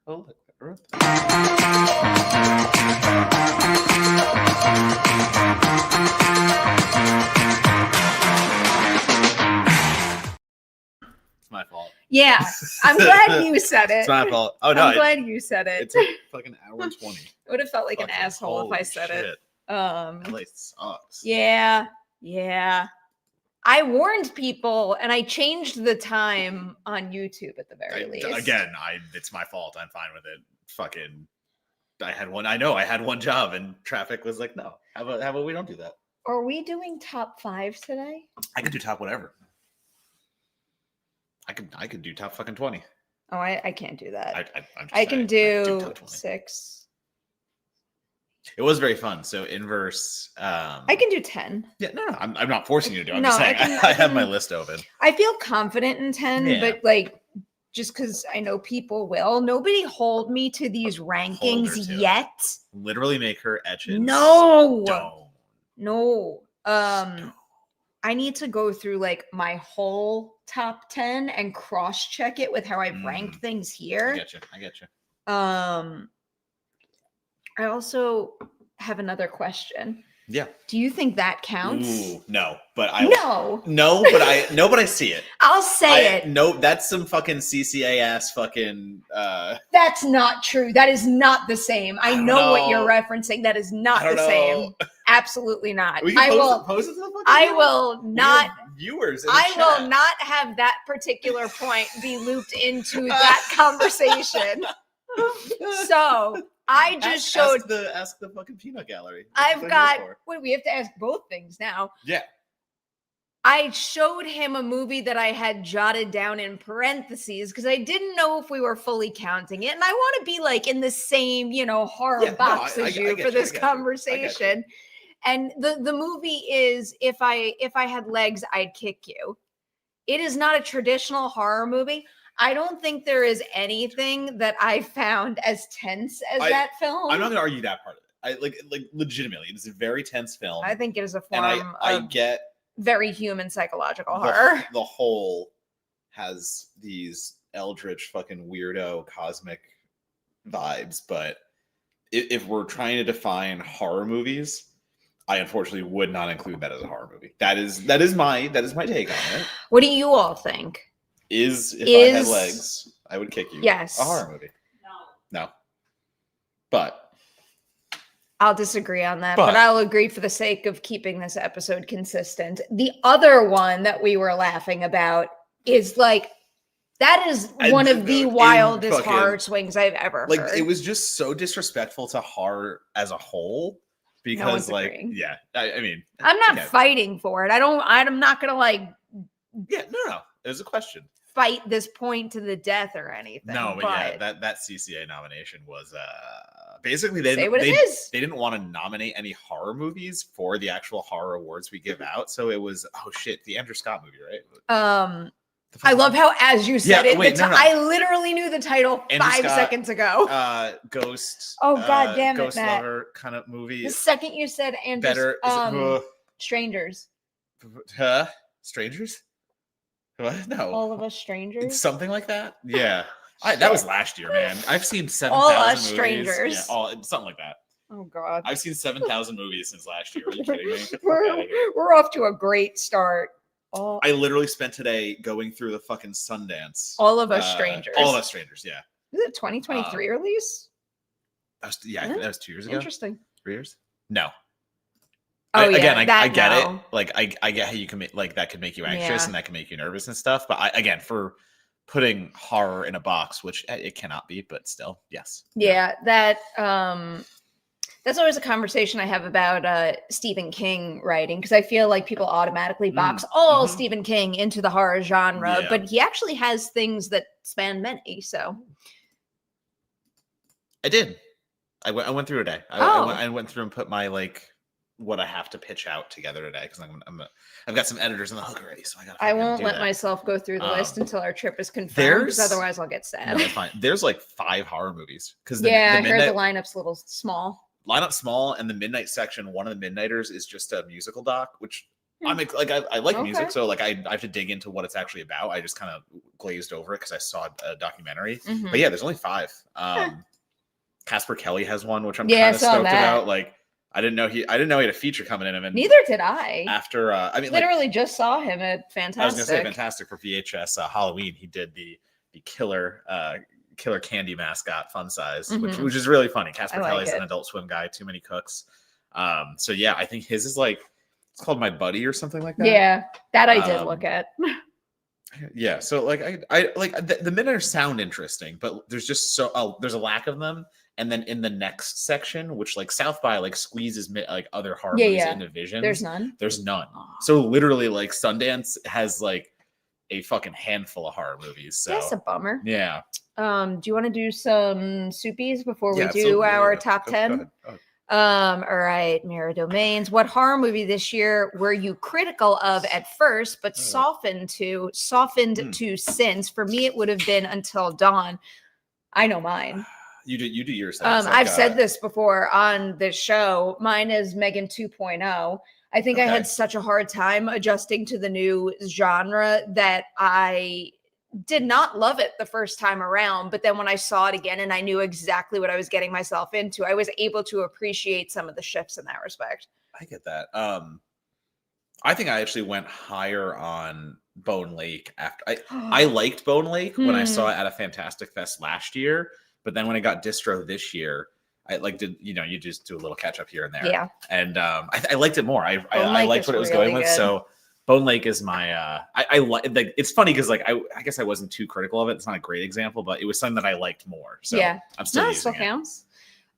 Oh, it's my fault. Yeah, I'm glad you said it. It's my fault. Oh no, I'm glad you said it. It's like fucking hour and 20. It would have felt like Fucking an asshole if I said shit. it. That place sucks. Yeah. I warned people, and I changed the time on YouTube at the very least. Again, it's my fault. I'm fine with it. Fucking, I had one job, and traffic was like, no. How about we don't do that? Are we doing top 5 today? I could do top whatever. I could do top fucking 20. Oh, I can't do that. I can do 6. It was very fun. So inverse. I can do 10. Yeah, no, I'm not forcing you to do. I'm No, just saying I have my list open. I feel confident in 10, but like just because I know people will. Nobody hold me to these rankings yet. Literally make her etches. No. Don't. I need to go through like my whole top 10 and cross check it with how I've ranked things here. I get you. I also have another question. Yeah. Do you think that counts? Ooh, no, but I see it. I'll say it. No, that's some fucking CCA ass fucking. That's not true. That is not the same. I know what you're referencing. That is not the same. Absolutely not. We can post it to the fucking I will not. Viewers. I will not have that particular point be looped into that conversation. So. I just showed ask the fucking peanut gallery. Wait, we have to ask both things now. Yeah. I showed him a movie that I had jotted down in parentheses because I didn't know if we were fully counting it. And I want to be like in the same, horror box as you for this conversation. And the movie is If I Had Legs, I'd Kick You. It is not a traditional horror movie. I don't think there is anything that I found as tense as that film. I'm not going to argue that part of it. Like legitimately, it's a very tense film. I think it is a form I of get very human psychological horror. The whole has these eldritch fucking weirdo cosmic vibes, but if we're trying to define horror movies, I unfortunately would not include that as a horror movie. That is my take on it. What do you all think? If I Had Legs, I Would Kick You. Yes. A horror movie. No. But I'll disagree on that, but I'll agree for the sake of keeping this episode consistent. The other one that we were laughing about is that is one of the wildest horror swings I've ever heard. It was just so disrespectful to horror as a whole because I mean, I'm not fighting for it. I'm not going to Yeah, no. It was a question. Fight this point to the death or anything. No, but that CCA nomination was basically they didn't want to nominate any horror movies for the actual horror awards we give out. So it was the Andrew Scott movie, right? I love how as you said I literally knew the title Andrew 5 Scott, seconds ago. Ghost. Oh god damn it, Ghost Matt. Lover kind of movie. The second you said Andrew, Strangers. Huh? Strangers? What? No. All of Us Strangers? It's something like that? Yeah. That was last year, man. I've seen 7,000 All Us movies. Strangers. Yeah, something like that. Oh, God. I've seen 7,000 movies since last year. Are you kidding me? We're off to a great start. I literally spent today going through the fucking Sundance. All of Us Strangers. All of Us Strangers, yeah. Is it 2023 release? I think that was 2 years ago. Interesting. 3 years? No. Oh, I get it. I get how you can make that could make you anxious and that can make you nervous and stuff. But for putting horror in a box, which it cannot be, but still, yes. Yeah, that's always a conversation I have about Stephen King writing because I feel like people automatically box Stephen King into the horror genre, but he actually has things that span many. So I did. I went through a day. I went through and put my what I have to pitch out together today because I've got some editors in the hook already, so I won't let myself go through the list until our trip is confirmed because otherwise I'll get sad. No, that's fine. There's 5 horror movies because I heard the lineup's a little small. Lineup's small, and the midnight section. One of the Midnighters is just a musical doc, which I like music, so like I have to dig into what it's actually about. I just kind of glazed over it because I saw a documentary. But yeah, there's only 5. Casper Kelly has one, which I'm kind of stoked about. Like I didn't know he had a feature coming in him. And neither did I. After literally just saw him at Fantastic. I was gonna say Fantastic for VHS Halloween. He did the killer candy mascot fun size, which is really funny. Casper Kelly's an Adult Swim guy. Too Many Cooks. So yeah, I think his is like it's called My Buddy or something like that. Yeah, that I did look at. Yeah, so like I like the minutes sound interesting, but there's just there's a lack of them. And then in the next section, which like South by like squeezes like other horror movies into visions, there's none. So literally, like Sundance has like a fucking handful of horror movies. So that's a bummer. Yeah. Do you want to do some soupies before we do our top 10? Go ahead. All right, Mirror Domains. What horror movie this year were you critical of at first, but softened to since? For me, it would have been Until Dawn. I know mine. You do yours. I've said this before on this show. Mine is Megan 2.0. I think I had such a hard time adjusting to the new genre that I did not love it the first time around. But then when I saw it again and I knew exactly what I was getting myself into, I was able to appreciate some of the shifts in that respect. I get that. I think I actually went higher on Bone Lake after I liked Bone Lake when I saw it at a Fantastic Fest last year. But then when I got distro this year, I did, you just do a little catch up here and there. Yeah. And I liked it more. I liked what it was really going with. So Bone Lake is my, I like, it's funny because like, I guess I wasn't too critical of it. It's not a great example, but it was something that I liked more. So yeah. I'm still using still it. Counts.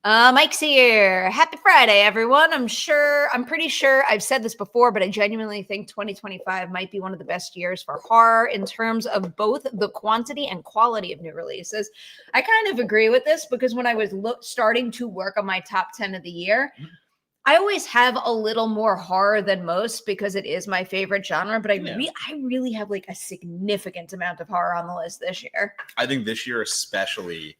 Mike's here. Happy Friday, everyone. I'm pretty sure I've said this before, but I genuinely think 2025 might be one of the best years for horror in terms of both the quantity and quality of new releases. I kind of agree with this because when I was starting to work on my top 10 of the year, I always have a little more horror than most because it is my favorite genre, but I really have like a significant amount of horror on the list this year. I think this year especially,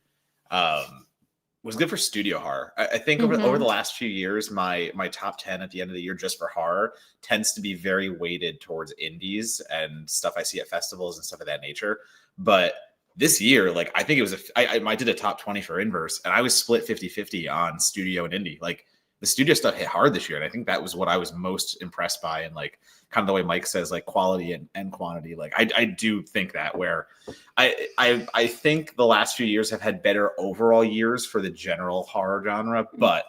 was good for studio horror. I think over the last few years, my top 10 at the end of the year just for horror tends to be very weighted towards indies and stuff I see at festivals and stuff of that nature. But this year, like I think it was I did a top 20 for Inverse and I was split 50-50 on studio and indie. Like the studio stuff hit hard this year. And I think that was what I was most impressed by. And like kind of the way Mike says, like quality and quantity. Like I do think that where I think the last few years have had better overall years for the general horror genre, but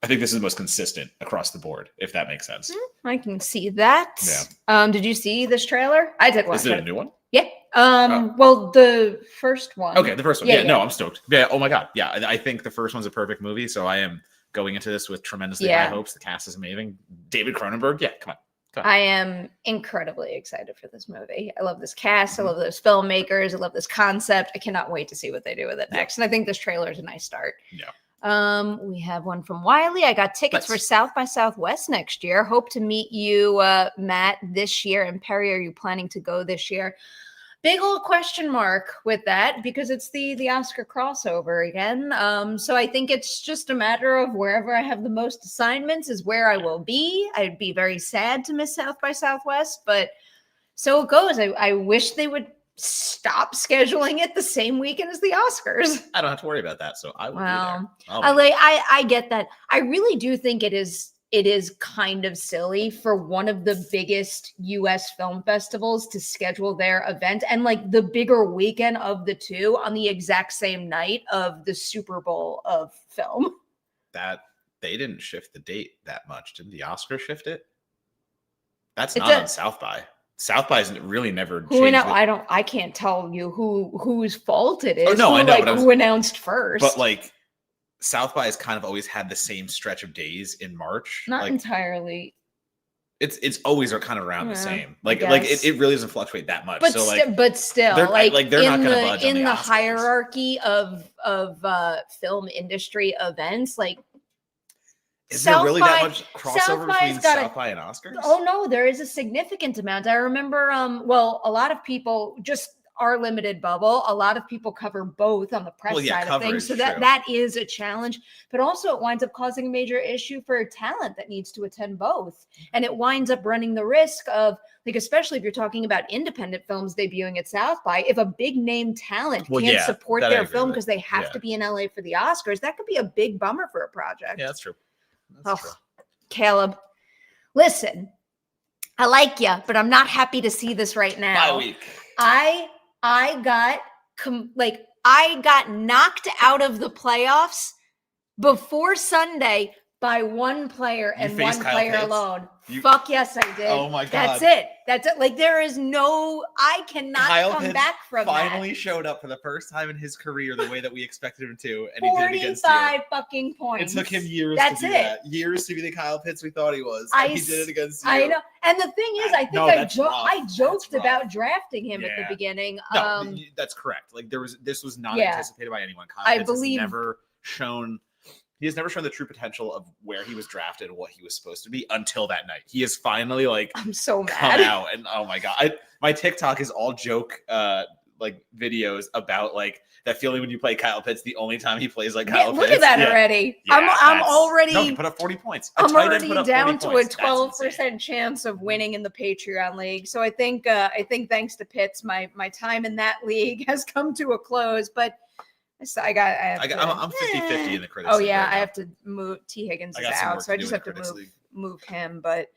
I think this is the most consistent across the board, if that makes sense. I can see that. Yeah. Did you see this trailer? I did watch it. Is it a new one? Yeah. Well, the first one. Okay, the first one. Yeah, no, I'm stoked. Yeah. Oh my God. Yeah, I think the first one's a perfect movie. So I am going into this with tremendously high hopes. The cast is amazing. David Cronenberg. Yeah, come on. I am incredibly excited for this movie. I love this cast. I love those filmmakers. I love this concept. I cannot wait to see what they do with it next. And I think this trailer is a nice start. Yeah. We have one from Wiley. I got tickets for South by Southwest next year. Hope to meet you, Matt, this year. And Perri, are you planning to go this year? Big old question mark with that because it's the Oscar crossover again. So I think it's just a matter of wherever I have the most assignments is where I will be. I'd be very sad to miss South by Southwest, but so it goes. I wish they would stop scheduling it the same weekend as the Oscars. I don't have to worry about that. So I will be there. I get that. I really do think it is kind of silly for one of the biggest US film festivals to schedule their event and like the bigger weekend of the two on the exact same night of the Super Bowl of film. That they didn't shift the date that much. Didn't the Oscar shift it? That's not on South by. South by isn't really never changed. I can't tell you whose fault it is. Oh, no, I know. Who announced first. But like South by has kind of always had the same stretch of days in March. Not entirely. It's always kind of around the same. Like it really doesn't fluctuate that much. But so but still, they're not going to budge in on the Oscars. hierarchy of film industry events. Like, is there really that much crossover between South by and Oscars? Oh no, there is a significant amount. I remember. Well, a lot of people just our limited bubble, a lot of people cover both on the press side of things. So that is a challenge, but also it winds up causing a major issue for talent that needs to attend both. And it winds up running the risk of, like, especially if you're talking about independent films debuting at South by, if a big name talent can't support their film because they have to be in LA for the Oscars, that could be a big bummer for a project. Yeah, that's true. That's true. Caleb, listen, I like you, but I'm not happy to see this right now. Bye week. I got knocked out of the playoffs before Sunday by one player and one player alone. Fuck yes, I did. Oh my God. That's it. Like, there is no, I cannot come back from that. Finally showed up for the first time in his career the way that we expected him to, and he did it against you. 45 fucking points. It took him years to do that. Years to be the Kyle Pitts we thought he was. And he did it against you. I know. And the thing is, I think I joked about drafting him at the beginning. No, that's correct. Like, this was not anticipated by anyone. Kyle Pitts has never shown the true potential of where he was drafted and what he was supposed to be until that night. He is finally, like, I'm so mad. Come out, and oh my God, my TikTok is all joke like videos about, like, that feeling when you play Kyle Pitts the only time he plays like Kyle Pitts. Look at that already. Yeah, I'm already. No, he put up 40 points. I'm already down to a 12% chance of winning in the Patreon league. So I think thanks to Pitts, my time in that league has come to a close. But I'm 50-50 in the critics. Oh yeah, I have to move. T. Higgins is out, so I just have to move him. But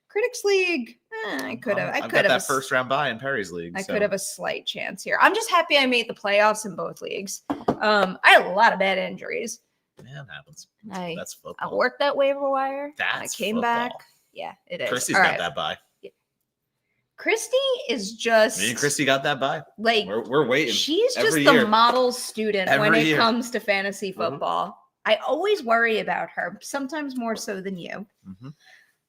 Critics League, I could have. I've got that first round bye in Perry's league. I could have a slight chance here. I'm just happy I made the playoffs in both leagues. I had a lot of bad injuries. Yeah, it happens. That's football. I worked that waiver wire. I came back. Yeah, it is. Christy's got that bye. Christy is just. Me and Christy got that bye. Like, we're waiting. She's just the model student when it comes to fantasy football. I always worry about her, sometimes more so than you.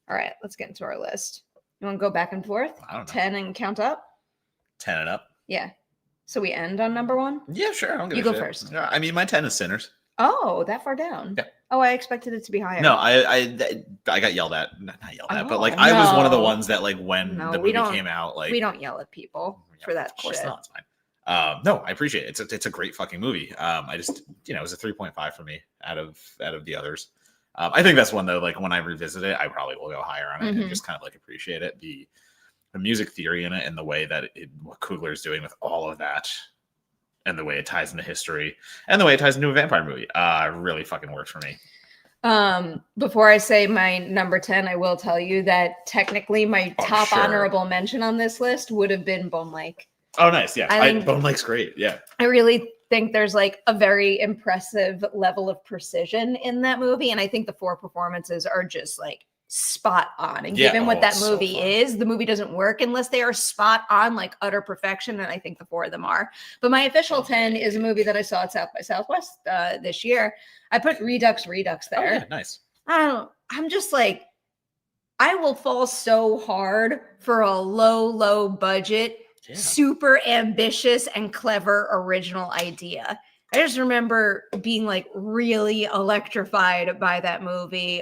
All right, let's get into our list. You want to go back and forth? I don't know. 10 and count up? 10 and up. Yeah. So we end on number 1? Yeah, sure. I don't give you a go shit. first. I mean, my 10 is Sinners. Oh, that far down. Yeah. Oh, I expected it to be higher. No, I got yelled at. Not yelled at, but like I was one of the ones that, like, when the movie came out, like, we don't yell at people for that. Of course shit. not. It's fine. No, I appreciate it. It's a great fucking movie. I just, it was a 3.5 for me out of the others. I think that's one though. Like, when I revisit it, I probably will go higher on it and just kind of like appreciate it. The music theory in it and the way that what Coogler is doing with all of that, and the way it ties into history and the way it ties into a vampire movie, really fucking works for me. Before I say my number 10, I will tell you that technically my top honorable mention on this list would have been Bone Lake. Oh, nice. Yeah. Bone Lake's great. Yeah. I really think there's like a very impressive level of precision in that movie. And I think the 4 performances are just like spot on. And given what that movie is, the movie doesn't work unless they are spot on, like utter perfection. And I think the 4 of them are. But my official 10 is a movie that I saw at South by Southwest this year. I put Redux there. Oh, yeah, nice. I'm just like, I will fall so hard for a low budget, super ambitious and clever original idea. I just remember being like really electrified by that movie.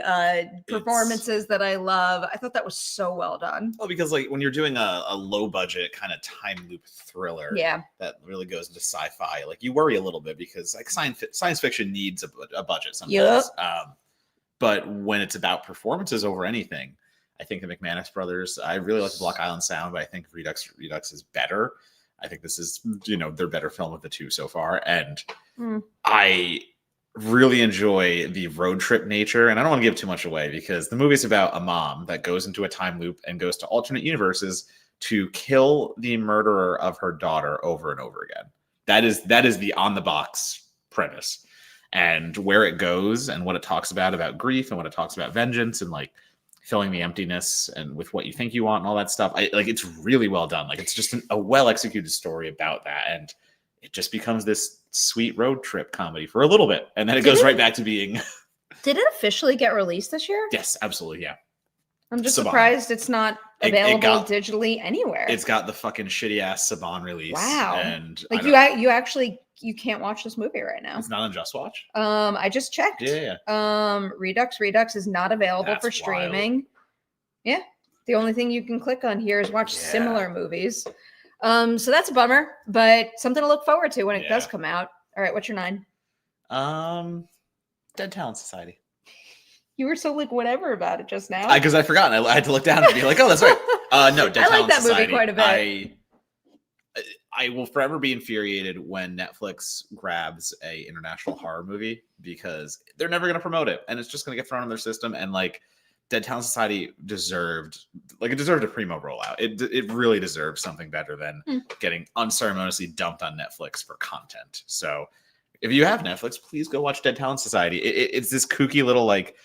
Performances that I love. I thought that was so well done. Well, because like when you're doing a low budget kind of time loop thriller, that really goes into sci-fi, like you worry a little bit because like science fiction needs a budget sometimes. But when it's about performances over anything, I think the McManus brothers, I really like the Block Island Sound, but I think Redux is better. I think this is, their better film of the 2 so far. And I really enjoy the road trip nature. And I don't want to give too much away because the movie's about a mom that goes into a time loop and goes to alternate universes to kill the murderer of her daughter over and over again. That is the on the box premise. And where it goes and what it talks about grief and what it talks about vengeance and like filling the emptiness and with what you think you want and all that stuff. It's really well done. Like, it's just a well executed story about that. And it just becomes this sweet road trip comedy for a little bit. And then it goes right back to being. Did it officially get released this year? Yes, absolutely. Yeah. I'm just surprised it's not available digitally anywhere. It's got the fucking shitty ass Saban release. Wow. And like you can't watch this movie right now. It's not on Just Watch. I just checked. Yeah. Redux is not available for streaming. Wild. Yeah. The only thing you can click on here is watch similar movies. So that's a bummer, but something to look forward to when it does come out. All right, what's your 9? Dead Talent Society. You were so like whatever about it just now. Because I forgot. I had to look down and be like, oh, that's right. No, Dead I Talent like that Society. movie quite a bit. I will forever be infuriated when Netflix grabs a international horror movie because they're never going to promote it and it's just going to get thrown in their system. And like Dead Talent Society deserved a primo rollout. It really deserves something better than getting unceremoniously dumped on Netflix for content. So if you have Netflix, please go watch Dead Talent Society. It's this kooky little like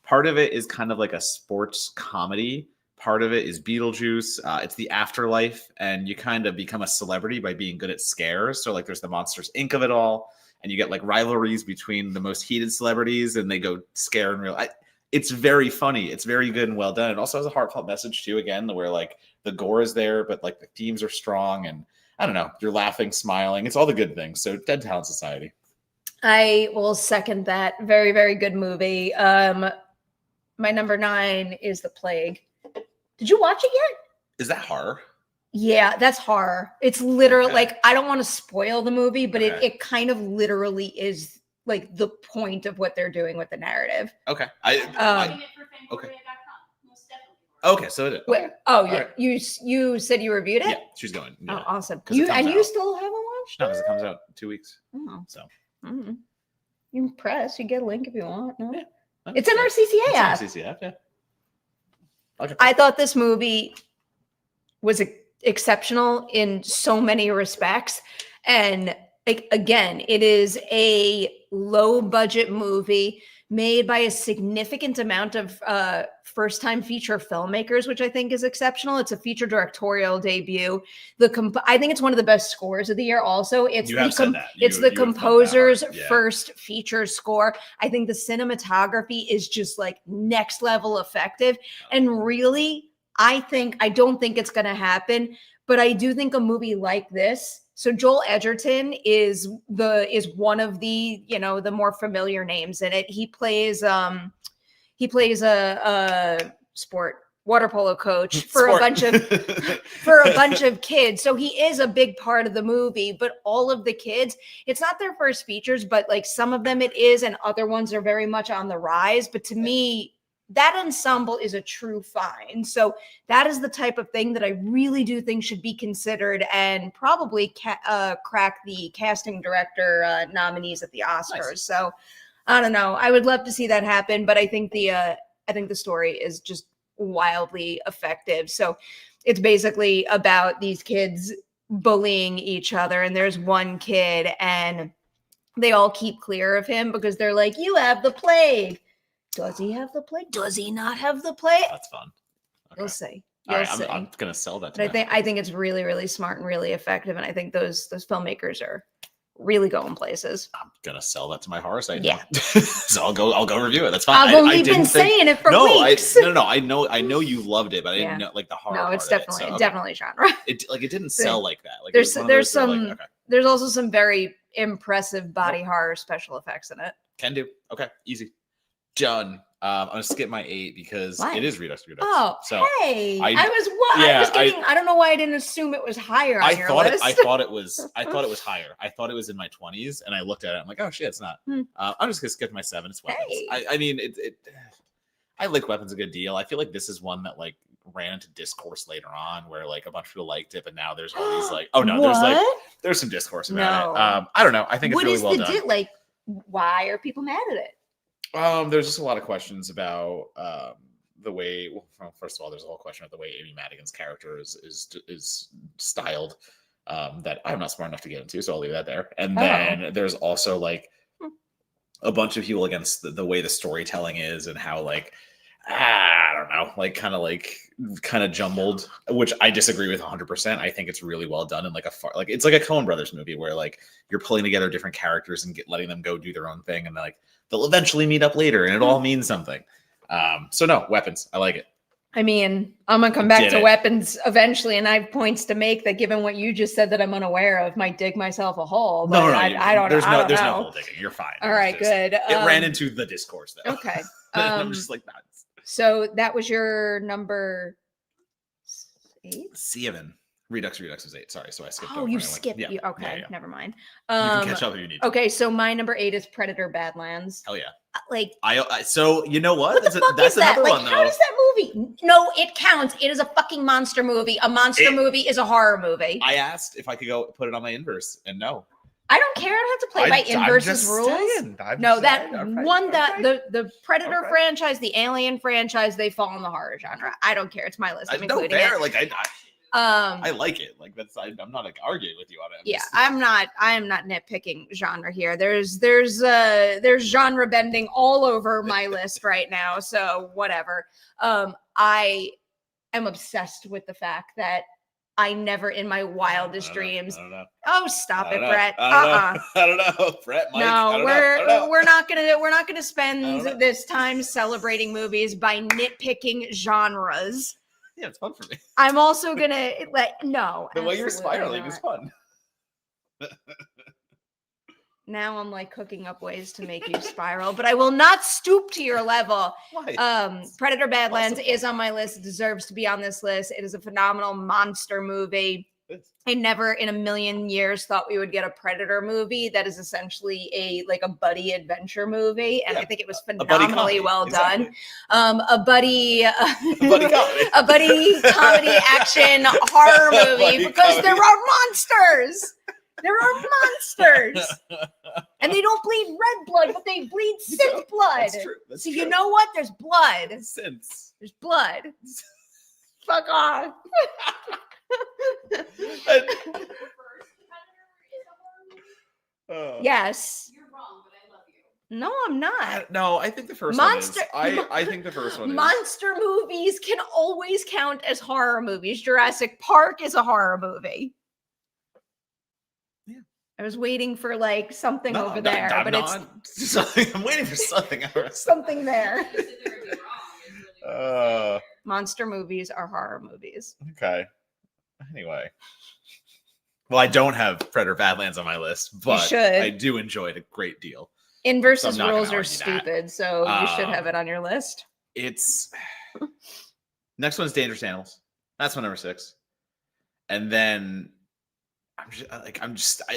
part of it is kind of like a sports comedy. Part of it is Beetlejuice. It's the afterlife, and you kind of become a celebrity by being good at scares. So, like, there's the Monsters Inc. of it all, and you get like rivalries between the most heated celebrities, and they go scare in real. It's very funny. It's very good and well done. It also has a heartfelt message too. Again, where like the gore is there, but like the themes are strong, and I don't know, you're laughing, smiling. It's all the good things. So, Dead Talent Society. I will second that. Very, very good movie. My number 9 is The Plague. Did you watch it yet? Is that horror? Yeah, that's horror. It's literally like, I don't want to spoil the movie, but it kind of literally is like the point of what they're doing with the narrative. Okay. Okay. Okay, so it is. Wait, right. You said you reviewed it? Yeah, she's going. Yeah. Oh, awesome. You still haven't watched it? No, because it comes out in 2 weeks. Oh. So. Mm-hmm. You can press. You get a link if you want. No? Yeah. It's in our CCA app. It's in our CCA app, yeah. Okay. I thought this movie was exceptional in so many respects. And again, it is a low budget movie made by a significant amount of first time feature filmmakers, which I think is exceptional. It's a feature directorial debut. I think it's one of the best scores of the year. Also, it's the composer's first feature score. I think the cinematography is just like next level effective. And really, I don't think it's going to happen, but I do think a movie like this. So Joel Edgerton is one of the, the more familiar names in it. He plays a water polo coach for a bunch of kids. So he is a big part of the movie, but all of the kids, it's not their first features, but like some of them it is, and other ones are very much on the rise. But to me, that ensemble is a true find. So that is the type of thing that I really do think should be considered and probably crack the casting director nominees at the Oscars. Nice. So I don't know. I would love to see that happen, but I think the story is just wildly effective. So it's basically about these kids bullying each other, and there's one kid and they all keep clear of him because they're like, you have the plague. Does he have the plague? Does he not have the plague? That's fun. Okay. You'll see. All right, I'm gonna sell that. But I think it's really, really smart and really effective, and I think those filmmakers are really going places. I'm gonna sell that to my horror site. Yeah. So I'll go review it. That's fine. You've been saying it for weeks. No. I know you loved it, but I didn't know like the horror. No, it's definitely genre. It didn't sell like that. Like there's also some very impressive body horror special effects in it. Can do. Okay, easy. Done. I'm gonna skip my 8 because it is Redux. Oh, so hey! I don't know why I didn't assume it was higher on your list. I thought it was higher. I thought it was in my 20s, and I looked at it. I'm like, oh shit, it's not. I'm just gonna skip my 7. It's Weapons. Hey. I mean, I like Weapons a good deal. I feel like this is one that like ran into discourse later on, where like a bunch of people liked it, but now there's all these like, oh no, there's some discourse about it. I don't know. I think it's really well done. Like, why are people mad at it? There's just a lot of questions about the way. Well, first of all, there's a whole question of the way Amy Madigan's character is styled that I'm not smart enough to get into, so I'll leave that there. And then there's also like a bunch of people against the way the storytelling is and how like I don't know, like kind of jumbled, which I disagree with 100%. I think it's really well done and it's like a Coen Brothers movie where like you're pulling together different characters and letting them go do their own thing, and like they'll eventually meet up later and it all means something. So no, Weapons. I like it. I mean, I'm going to come back to Weapons eventually, and I have points to make that, given what you just said that I'm unaware of, might dig myself a hole. But I don't know. There's no hole digging. You're fine. All right, good. It ran into the discourse, though. Okay. I'm just like, so that was your number 8? 7. Redux was 8. Sorry, so I skipped. Oh, over you and I went- skipped. Yeah, Okay, yeah. never mind. You can catch up if you need to. Okay, so my number 8 is Predator: Badlands. Hell yeah. Like, so you know what? what the fuck that's is that? another Like, one, how does that movie? No, it counts. It is a fucking monster movie. A monster movie is a horror movie. I asked if I could go put it on my inverse, and no. I don't care. I don't have to play by inverse's rules. The Predator franchise, the Alien franchise, they fall in the horror genre. I don't care. It's my list. I'm including it. Like I like it. Like I'm not like arguing with you on it. I am not nitpicking genre here. There's genre bending all over my list right now. So whatever. I am obsessed with the fact that I never in my wildest dreams. Oh, stop it, Brett. I don't know, Brett. Mike, no, we're not gonna spend this time celebrating movies by nitpicking genres. Yeah, it's fun for me. I'm also gonna no. The way you're spiraling is fun. Now I'm like cooking up ways to make you spiral, but I will not stoop to your level. Why? Predator Badlands is on my list. It deserves to be on this list. It is a phenomenal monster movie. I never in a million years thought we would get a Predator movie that is essentially a buddy adventure movie, and I think it was phenomenally well done. A buddy comedy action horror movie because there are monsters. There are monsters, and they don't bleed red blood, but they bleed synth blood. That's true. So you know what? There's blood. Synths. There's blood. Fuck off. Yes. You're wrong, but I love you. No, I'm not. No, I think the first one is. I think the first one is. Monster movies can always count as horror movies. Jurassic Park is a horror movie. Yeah. I was waiting for like something over there, but I'm waiting for something. Something there. Monster movies are horror movies. Okay. Anyway. Well, I don't have Predator Badlands on my list, but I do enjoy it a great deal. Inverse's rules are stupid, so you should have it on your list. It's next one's Dangerous Animals. That's my number 6. And then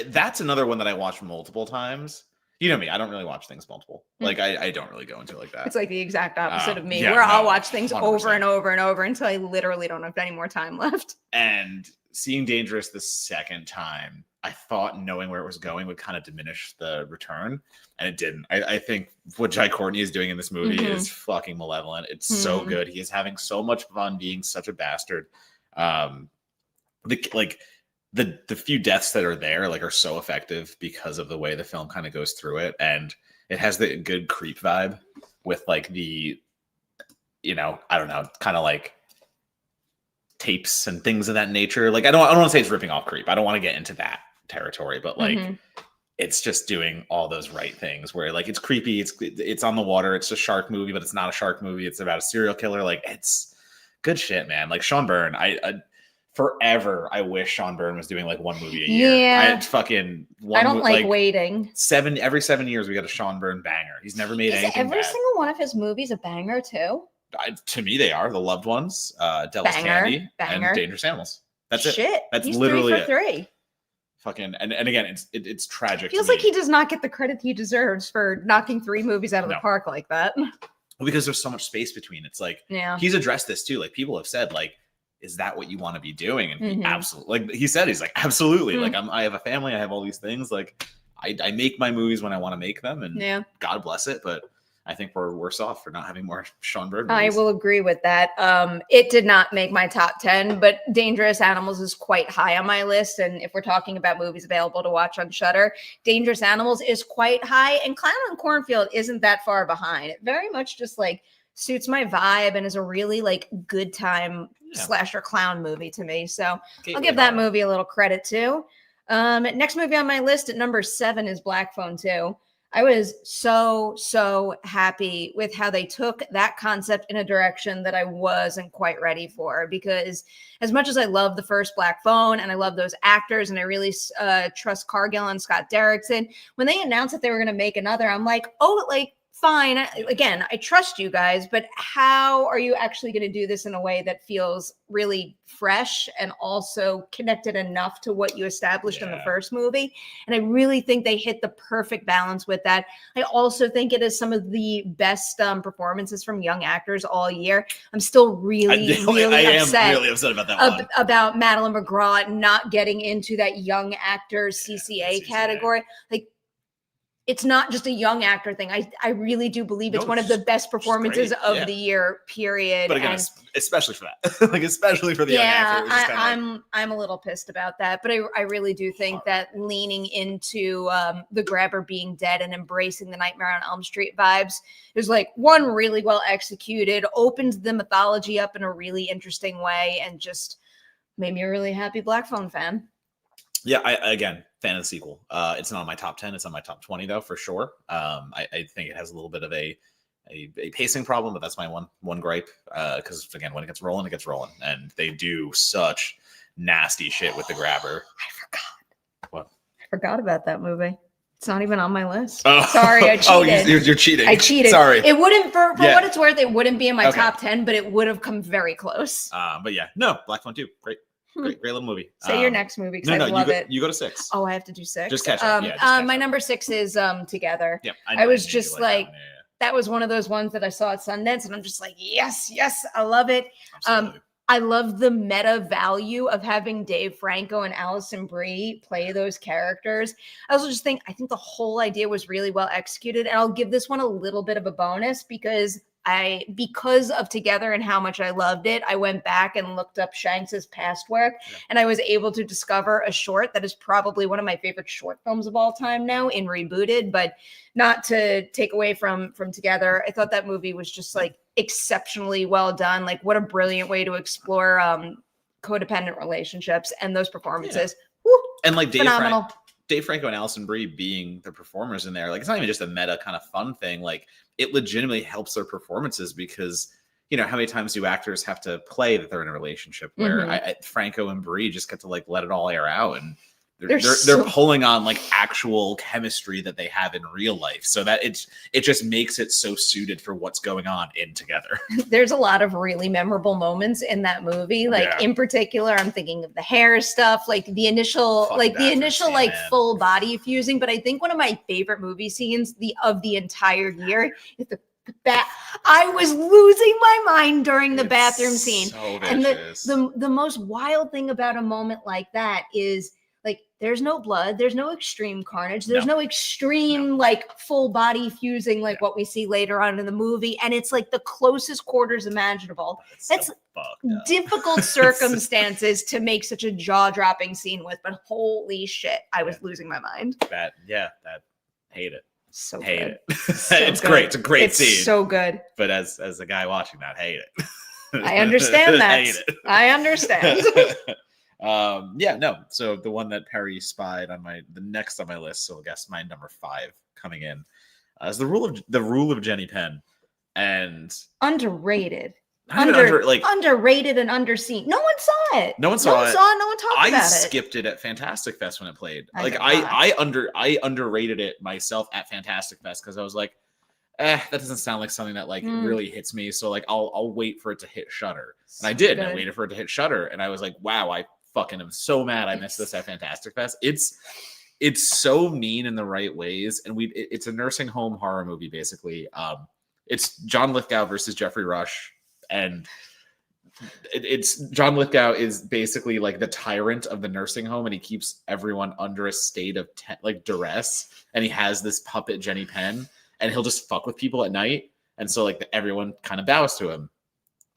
that's another one that I watched multiple times. You know me, I don't really watch things multiple. Like I don't really go into it like that. It's like the exact opposite of me, where I'll watch things 100%. Over and over and over until I literally don't have any more time left. And seeing Dangerous the second time, I thought knowing where it was going would kind of diminish the return, and it didn't. I think what Jai Courtney is doing in this movie is fucking malevolent. It's so good. He is having so much fun being such a bastard. The few deaths that are there are so effective because of the way the film kind of goes through it, and it has the good creep vibe with the I don't know, kind of like tapes and things of that nature. I don't want to say it's ripping off creep. I don't want to get into that territory, but it's just doing all those right things where it's creepy. It's on the water. It's a shark movie, but it's not a shark movie. It's about a serial killer. It's good shit, man. Sean Byrne, forever I wish Sean Byrne was doing one movie a year. Yeah. I don't like waiting. Every 7 years we got a Sean Byrne banger. He's never made anything every bad. single one of his movies a banger too? To me, they are. The Loved Ones, Devil's Candy, and Dangerous Animals. That's it. That's He's literally 3 for 3. Fucking and again, it's tragic. Feels like he does not get the credit he deserves for knocking 3 movies out of the park like that. Well, because there's so much space between. It's he's addressed this too. People have said is that what you want to be doing? And he absolutely, he said, he's absolutely. I have a family. I have all these things. I make my movies when I want to make them, and God bless it. But I think we're worse off for not having more Sean Byrne movies. I will agree with that. It did not make my top 10, but Dangerous Animals is quite high on my list. And if we're talking about movies available to watch on Shudder, Dangerous Animals is quite high, and Clown on Cornfield isn't that far behind. It very much just suits my vibe and is a really good time slasher clown movie to me. So I'll give that movie a little credit too. Next movie on my list at number 7 is Black Phone 2. I was so happy with how they took that concept in a direction that I wasn't quite ready for, because as much as I love the first Black Phone and I love those actors and I really trust Cargill and Scott Derrickson, when they announced that they were going to make another, I'm fine. Again, I trust you guys, but how are you actually going to do this in a way that feels really fresh and also connected enough to what you established in the first movie? And I really think they hit the perfect balance with that. I also think it is some of the best performances from young actors all year. I'm still really upset about that one. About Madeline McGraw not getting into that young actor CCA category. Like, it's not just a young actor thing. I really do believe it's one of the best performances of the year, period. But again, especially for that, like especially for the young actor. I'm a little pissed about that, but I really do think that leaning into the grabber being dead and embracing the Nightmare on Elm Street vibes is like one really well executed, opens the mythology up in a really interesting way, and just made me a really happy Black Phone fan. Yeah, again, fan of the sequel. It's not on my top 10. It's on my top 20 though, for sure. I think it has a little bit of a pacing problem, but that's my one gripe. Because again, when it gets rolling, and they do such nasty shit with the grabber. I forgot. What? I forgot about that movie. It's not even on my list. Oh. Sorry, I cheated. Oh, you're cheating. I cheated. Sorry. It wouldn't, for what it's worth, it wouldn't be in my top 10, but it would have come very close. But yeah, no, Black Phone 2, great. Great little movie. Say your next movie, because I love it. You go to 6. Oh, I have to do 6. Just catch up. My number 6 is Together. Yep. I was just like that was one of those ones that I saw at Sundance, and I'm just like, yes, I love it. Absolutely. I love the meta value of having Dave Franco and Alison Brie play those characters. I also just think the whole idea was really well executed, and I'll give this one a little bit of a bonus because of Together and how much I loved it, I went back and looked up Shanks's past work, and I was able to discover a short that is probably one of my favorite short films of all time now in Rebooted. But not to take away from Together, I thought that movie was just like exceptionally well done. Like, what a brilliant way to explore codependent relationships, and those performances. Woo, and like phenomenal. Dave Franco and Alison Brie being the performers in there, like, it's not even just a meta kind of fun thing. Like, it legitimately helps their performances because, you know, how many times do actors have to play that they're in a relationship where Franco and Brie just get to like let it all air out, and they're pulling on like actual chemistry that they have in real life, so that it just makes it so suited for what's going on in Together. There's a lot of really memorable moments in that movie. Like in particular, I'm thinking of the hair stuff, like the initial full body fusing. But I think one of my favorite movie scenes of the entire year is I was losing my mind during the bathroom scene. So and the most wild thing about a moment like that is, like, there's no blood, there's no extreme carnage, there's no extreme like full body fusing like what we see later on in the movie, and it's like the closest quarters imaginable. That's difficult circumstances to make such a jaw-dropping scene with, but holy shit, I was losing my mind. Hate it. So hate good. it. So it's good. great. It's a great scene. It's so good. But as a guy watching that, hate it. I understand that. Hate it. I understand. So the one that Perri spied on the next on my list, so I guess my number 5 coming in is the rule of Jenny Penn. And underrated. Underrated and underseen. No one saw it. No one saw it. No one talked about it. I skipped it at Fantastic Fest when it played. I underrated it myself at Fantastic Fest because I was like, that doesn't sound like something that like really hits me. So like I'll wait for it to hit Shudder. And I did. And I waited for it to hit Shudder, and I was like, wow, I fucking am so mad I missed this at Fantastic Fest. It's so mean in the right ways, and it's a nursing home horror movie basically. It's John Lithgow versus Jeffrey Rush, and it's John Lithgow is basically like the tyrant of the nursing home, and he keeps everyone under a state of duress, and he has this puppet Jenny Penn, and he'll just fuck with people at night, and so like everyone kind of bows to him.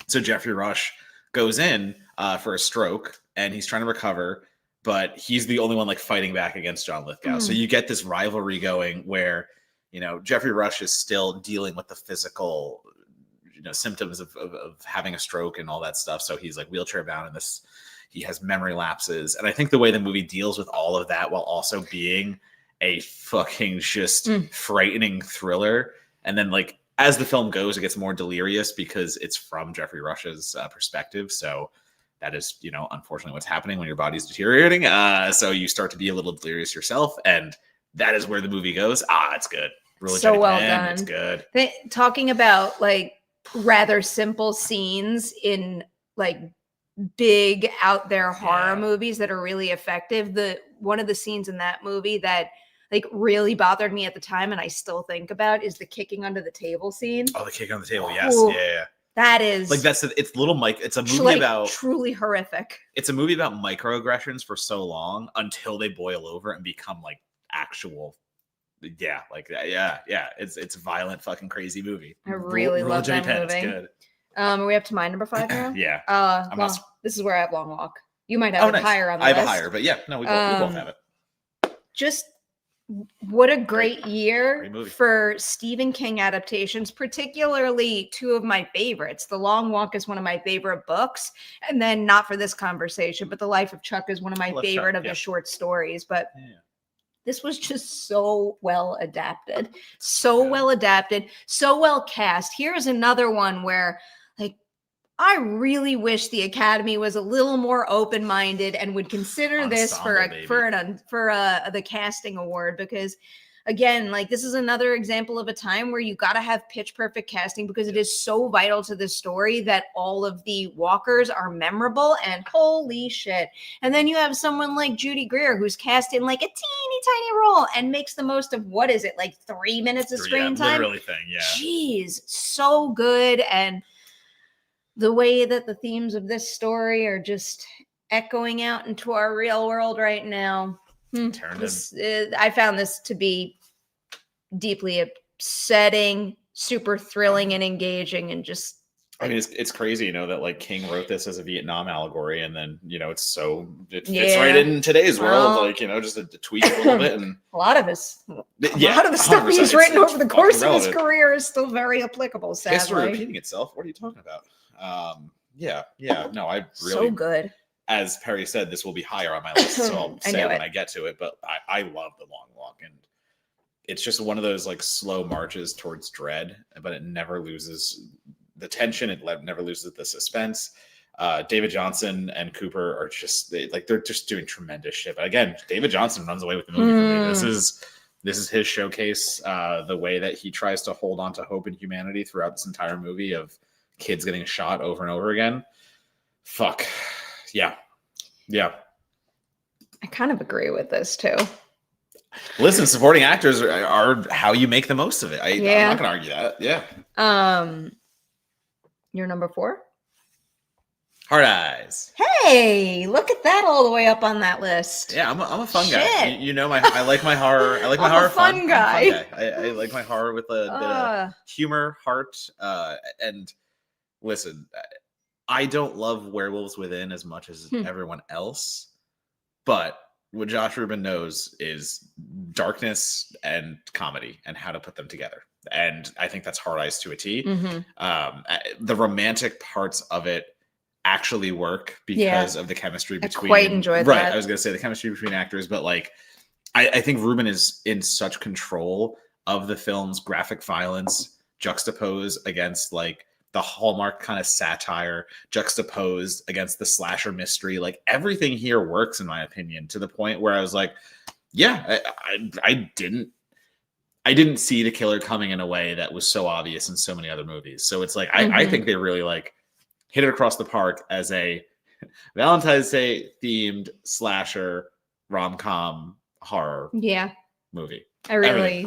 So Jeffrey Rush goes in for a stroke, and he's trying to recover, but he's the only one like fighting back against John Lithgow. So you get this rivalry going where, you know, Jeffrey Rush is still dealing with the physical, you know, symptoms of having a stroke and all that stuff. So he's like wheelchair bound, and he has memory lapses. And I think the way the movie deals with all of that while also being a fucking just frightening thriller. And then like as the film goes, it gets more delirious because it's from Jeffrey Rush's perspective. So that is, you know, unfortunately what's happening when your body's deteriorating. So you start to be a little delirious yourself, and that is where the movie goes. It's good. Rule of So Jenny well Penn, done. it's good. Talking about like rather simple scenes in like big out there horror movies that are really effective. One of the scenes in that movie that like really bothered me at the time and I still think about is the kicking under the table scene. Oh, the kick on the table. Yes. Ooh, Yeah. That is like it's little Mike. It's a movie like about truly horrific. It's a movie about microaggressions for so long until they boil over and become like actual. Yeah. It's a violent, fucking crazy movie. I really Rule love of Jenny that Penn, movie. It's good. Are we up to my number 5 now? Yeah. This is where I have Long Walk. You might have it higher on the list. I have a higher, but yeah, no, we both have it. Just what a great year for Stephen King adaptations, particularly 2 of my favorites. The Long Walk is one of my favorite books, and then not for this conversation, but The Life of Chuck is one of my favorite of his short stories. But this was just so well adapted, so well cast. Here's another one where like I really wish the Academy was a little more open-minded and would consider this for the casting award, because again, like this is another example of a time where you got to have pitch perfect casting, because it is so vital to the story that all of the walkers are memorable, and holy shit. And then you have someone like Judy Greer who's cast in like a teeny tiny role and makes the most of, what is it, like 3 minutes of screen time? Literally thing, yeah. Jeez, so good. And the way that the themes of this story are just echoing out into our real world right now. I found this to be deeply upsetting, super thrilling and engaging, and just... I mean, it's crazy, that like King wrote this as a Vietnam allegory, and then, it fits right in today's world, like, just a tweak a little bit. And a lot of the stuff he's written over the course of his career is still very applicable, sadly. History repeating itself. What are you talking about? No, I really... So good. As Perri said, this will be higher on my list, so I'll say it when I get to it, but I love The Long Walk, and it's just one of those like slow marches towards dread, but it never loses the tension. It never loses the suspense. David Johnson and Cooper are just they're just doing tremendous shit. But again, David Johnson runs away with the movie for me. This is his showcase. The way that he tries to hold on to hope and humanity throughout this entire movie of kids getting shot over and over again. Fuck. Yeah. I kind of agree with this too. Listen, supporting actors are how you make the most of it. I'm not gonna argue that. Yeah. Your number 4? Hard Eyes. Hey, look at that, all the way up on that list. Yeah, I'm a fun guy. I like my horror. I like my horror fun guy. I like my horror with a bit of humor, heart, and listen, I don't love Werewolves Within as much as everyone else, but what Josh Rubin knows is darkness and comedy and how to put them together. And I think that's Hard Eyes to a T. The romantic parts of it actually work because of the chemistry between... I quite enjoyed that. I was going to say the chemistry between actors, but like, I think Rubin is in such control of the film's graphic violence juxtaposed against like the Hallmark kind of satire, juxtaposed against the slasher mystery. Like everything here works, in my opinion, to the point where I was like, I didn't see the killer coming in a way that was so obvious in so many other movies. So it's like, I think they really like hit it across the park as a Valentine's Day themed slasher rom-com horror movie. I really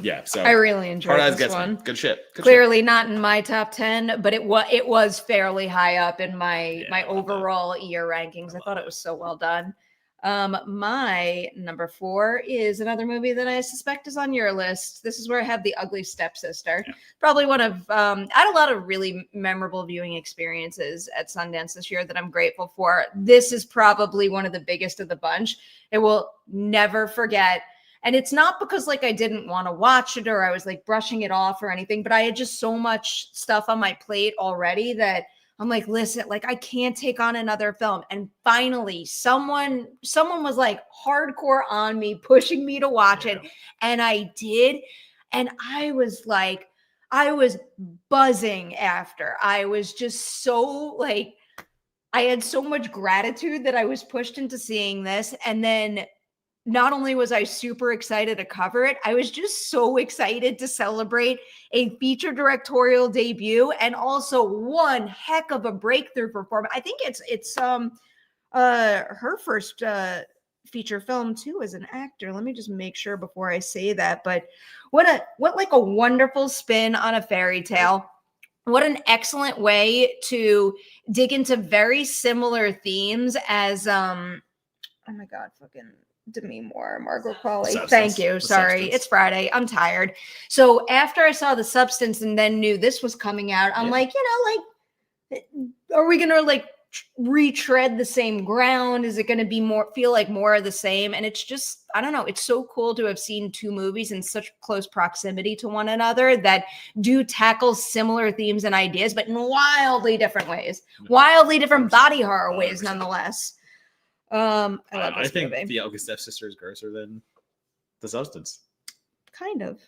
enjoyed this one. Good shit. Clearly not in my top 10, but it was fairly high up in my overall year rankings. I thought it was so well done. My number 4 is another movie that I suspect is on your list. This is where I have The Ugly Stepsister. Probably one of I had a lot of really memorable viewing experiences at Sundance this year that I'm grateful for. This is probably one of the biggest of the bunch. I will never forget. And it's not because like I didn't want to watch it or I was like brushing it off or anything, but I had just so much stuff on my plate already that I'm like, listen, like I can't take on another film. And finally, someone was like hardcore on me, pushing me to watch it. And I did. And I was buzzing after. I was just so like, I had so much gratitude that I was pushed into seeing this. And then not only was I super excited to cover it, I was just so excited to celebrate a feature directorial debut and also one heck of a breakthrough performance. I think it's her first feature film too as an actor. Let me just make sure before I say that. But what like a wonderful spin on a fairy tale. What an excellent way to dig into very similar themes as oh my god, fucking Demi Moore, Margot Qualley. Substance. Thank you. The Sorry, Substance. it's Friday. I'm tired. So after I saw The Substance and then knew this was coming out, I'm like, are we gonna like retread the same ground? Is it going to be feel like more of the same? And it's just, I don't know, it's so cool to have seen two movies in such close proximity to one another that do tackle similar themes and ideas, but in wildly different ways, wildly different body horror ways, nonetheless. I love this think movie. The Ugly Stepsister is grosser than The Substance. Kind of.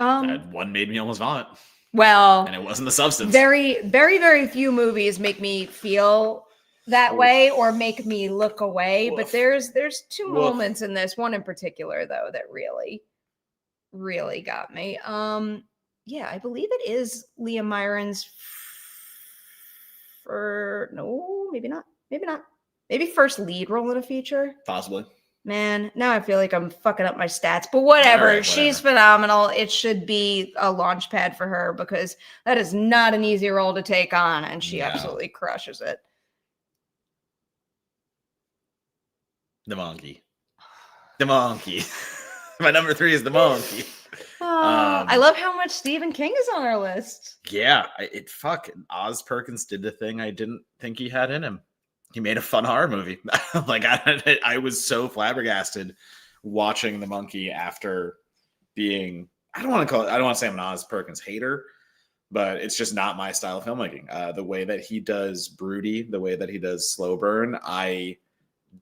That one made me almost vomit. Well, and it wasn't The Substance. Very, very, very few movies make me feel that way or make me look away. But there's two moments in this, one in particular though, that really, really got me. Yeah, I believe it is Leah Myron's maybe first lead role in a feature. Possibly. Man, now I feel like I'm fucking up my stats, but whatever. She's phenomenal. It should be a launch pad for her because that is not an easy role to take on, and she absolutely crushes it. The Monkey. The Monkey. My number 3 is The Monkey. I love how much Stephen King is on our list. Yeah, Oz Perkins did the thing I didn't think he had in him. He made a fun horror movie. Like I was so flabbergasted watching The Monkey after being, I don't want to say I'm an Oz Perkins hater, but it's just not my style of filmmaking. The way that he does broody, the way that he does slow burn, I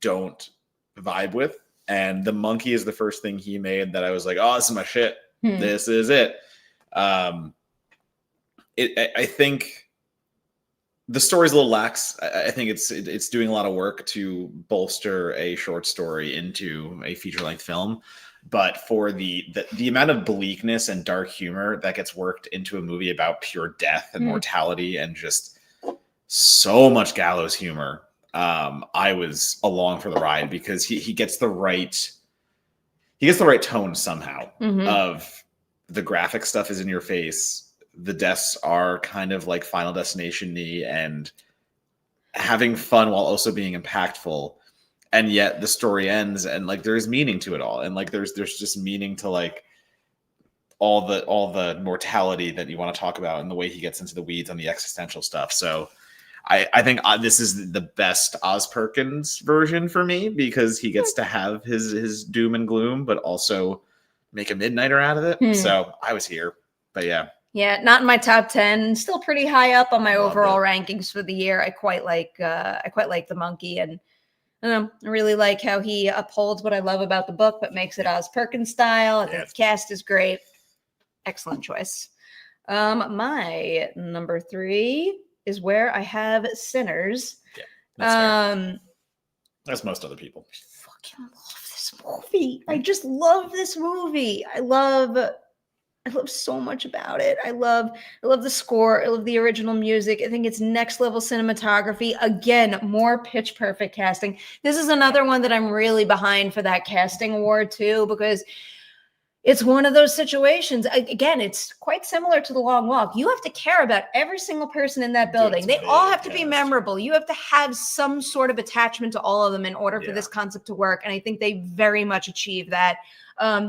don't vibe with. And The Monkey is the first thing he made that I was like, oh, this is my shit. This is it. I think the story's a little lax. I think it's doing a lot of work to bolster a short story into a feature-length film. But for the amount of bleakness and dark humor that gets worked into a movie about pure death and mortality and just so much gallows humor, I was along for the ride because he gets the right tone somehow of the graphic stuff is in your face. The deaths are kind of like Final Destination-y and having fun while also being impactful. And yet the story ends and like there's meaning to it all. And like there's just meaning to like all the mortality that you want to talk about and the way he gets into the weeds on the existential stuff. So I think this is the best Oz Perkins version for me because he gets to have his doom and gloom, but also make a midnighter out of it. So I was here, but yeah. Yeah, not in my top 10. Still pretty high up on my overall rankings for the year. I quite like The Monkey, and I really like how he upholds what I love about the book, but makes it Oz Perkins style. I think the cast is great. Excellent choice. My number 3 is where I have Sinners. Yeah, that's most other people. I fucking love this movie. I just love this movie. I love so much about it. I love the score. I love the original music. I think it's next level cinematography. Again, more pitch perfect casting. This is another one that I'm really behind for that casting award too, because it's one of those situations. Again, it's quite similar to The Long Walk. You have to care about every single person in that building. They all have to be memorable. You have to have some sort of attachment to all of them in order for this concept to work. And I think they very much achieve that.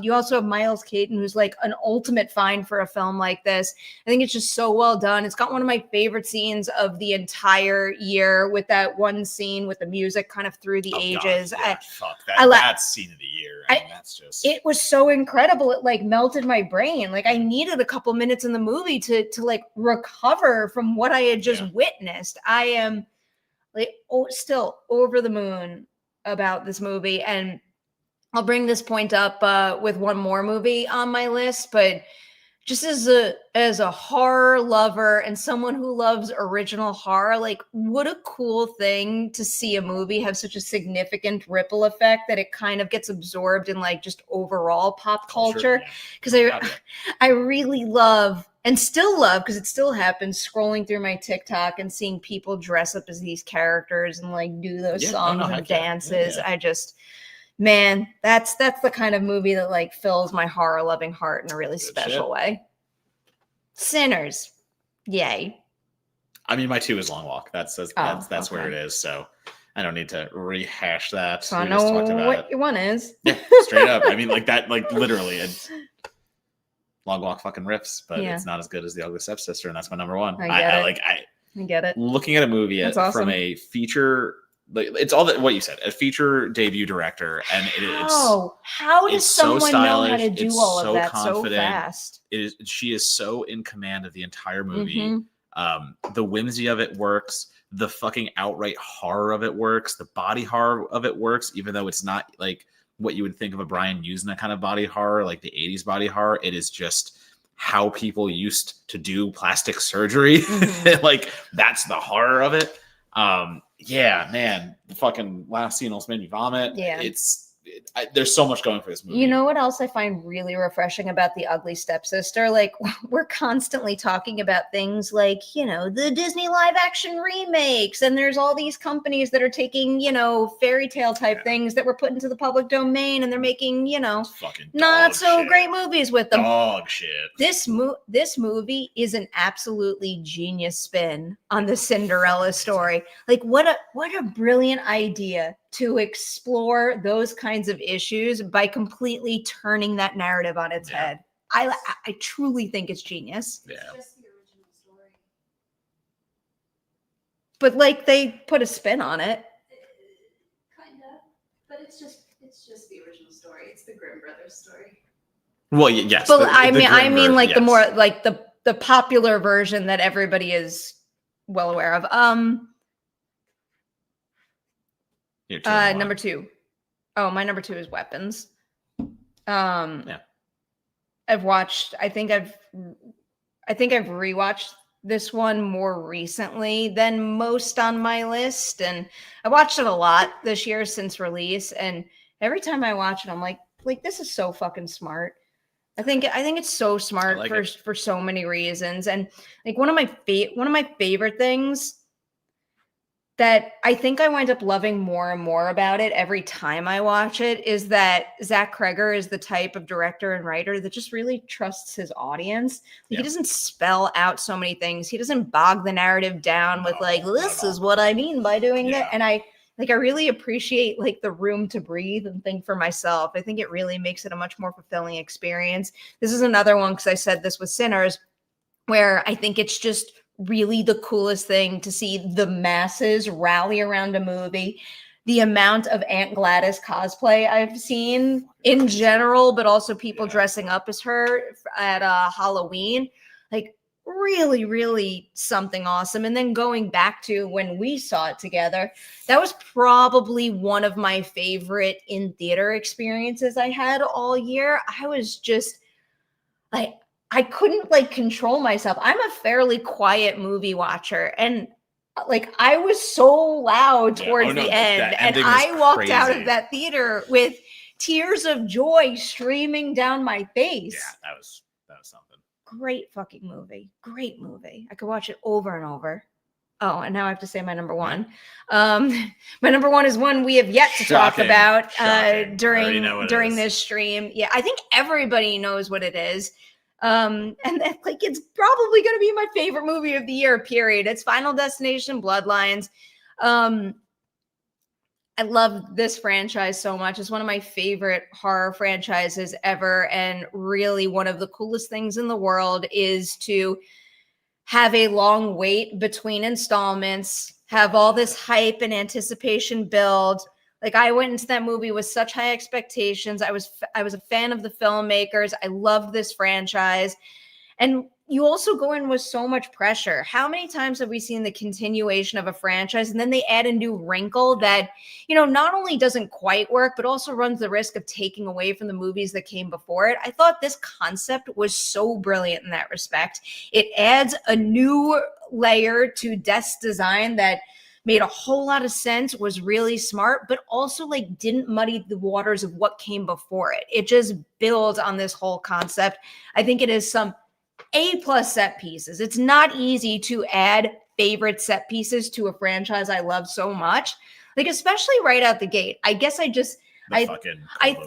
You also have Miles Caton, who's like an ultimate find for a film like this. I think it's just so well done. It's got one of my favorite scenes of the entire year with that one scene with the music kind of through the ages. God, yeah, that scene of the year. I mean, that's just... It was so incredible. It like melted my brain. Like I needed a couple minutes in the movie to like recover from what I had just witnessed. I am like still over the moon about this movie, and I'll bring this point up with one more movie on my list, but just as a horror lover and someone who loves original horror, like what a cool thing to see a movie have such a significant ripple effect that it kind of gets absorbed in like just overall pop culture. Because I really love and still love, because it still happens, scrolling through my TikTok and seeing people dress up as these characters and like do those songs and dances. I just, man, that's the kind of movie that like fills my horror loving heart in a really special way. Sinners, yay. I mean, my 2 is Long Walk. That's where it is. So I don't need to rehash that. So I know what your one is. Yeah, straight up. I mean, like that, like literally, it's Long Walk fucking riffs, but it's not as good as The Ugly Stepsister, and that's my number 1. I get it. Looking at a movie from a feature. Like, it's all that what you said, a feature debut director, and how does someone know how to do all of that so fast? She is so in command of the entire movie. The whimsy of it works, the fucking outright horror of it works, the body horror of it works, even though it's not like what you would think of a Brian using that kind of body horror, like the 80s body horror. It is just how people used to do plastic surgery. Like that's the horror of it. Yeah, man, the fucking last scene almost made me vomit. Yeah, there's so much going for this movie. You know what else I find really refreshing about The Ugly Stepsister? Like, we're constantly talking about things like, you know, the Disney live action remakes, and there's all these companies that are taking, you know, fairy tale type things that were put into the public domain, and they're making, you know, not so great movies with them. Dog shit. This movie is an absolutely genius spin on the Cinderella story. Like, what a brilliant idea to explore those kinds of issues by completely turning that narrative on its head. I truly think it's genius. Yeah. It's just the original story. But like they put a spin on it. Kind of. But it's just the original story. It's the Grimm brothers story. Well, yes. But I mean like the more like the popular version that everybody is well aware of. Number 2. Oh, my number 2 is Weapons. I've watched, I think I've rewatched this one more recently than most on my list, and I watched it a lot this year since release, and every time I watch it I'm like this is so fucking smart. I think it's so smart for so many reasons, and like one of my favorite things that I think I wind up loving more and more about it every time I watch it is that Zach Kreger is the type of director and writer that just really trusts his audience. He doesn't spell out so many things. He doesn't bog the narrative down with like, this is what I mean by doing that. And I really appreciate like the room to breathe and think for myself. I think it really makes it a much more fulfilling experience. This is another one, because I said this with Sinners, where I think it's just really the coolest thing to see the masses rally around a movie. The amount of Aunt Gladys cosplay I've seen in general, but also people dressing up as her at Halloween, like really, really something awesome. And then going back to when we saw it together, that was probably one of my favorite in theater experiences I had all year. I was just like, I couldn't like control myself. I'm a fairly quiet movie watcher, and like I was so loud towards the end, and I walked out of that theater with tears of joy streaming down my face. Yeah, that was something. Great fucking movie. Great movie. I could watch it over and over. Oh, and now I have to say my number 1. My number 1 is one we have yet to talk about during this stream. Yeah, I think everybody knows what it is. And like it's probably going to be my favorite movie of the year, period. It's Final Destination Bloodlines. I love this franchise so much. It's one of my favorite horror franchises ever, and really one of the coolest things in the world is to have a long wait between installments, have all this hype and anticipation build. Like I went into that movie with such high expectations. I was a fan of the filmmakers. I loved this franchise. And you also go in with so much pressure. How many times have we seen the continuation of a franchise and then they add a new wrinkle that, not only doesn't quite work, but also runs the risk of taking away from the movies that came before it? I thought this concept was so brilliant in that respect. It adds a new layer to Death's design that made a whole lot of sense, was really smart, but also like didn't muddy the waters of what came before it. It just builds on this whole concept. I think it is some A+ set pieces. It's not easy to add favorite set pieces to a franchise I love so much, like especially right out the gate. I guess I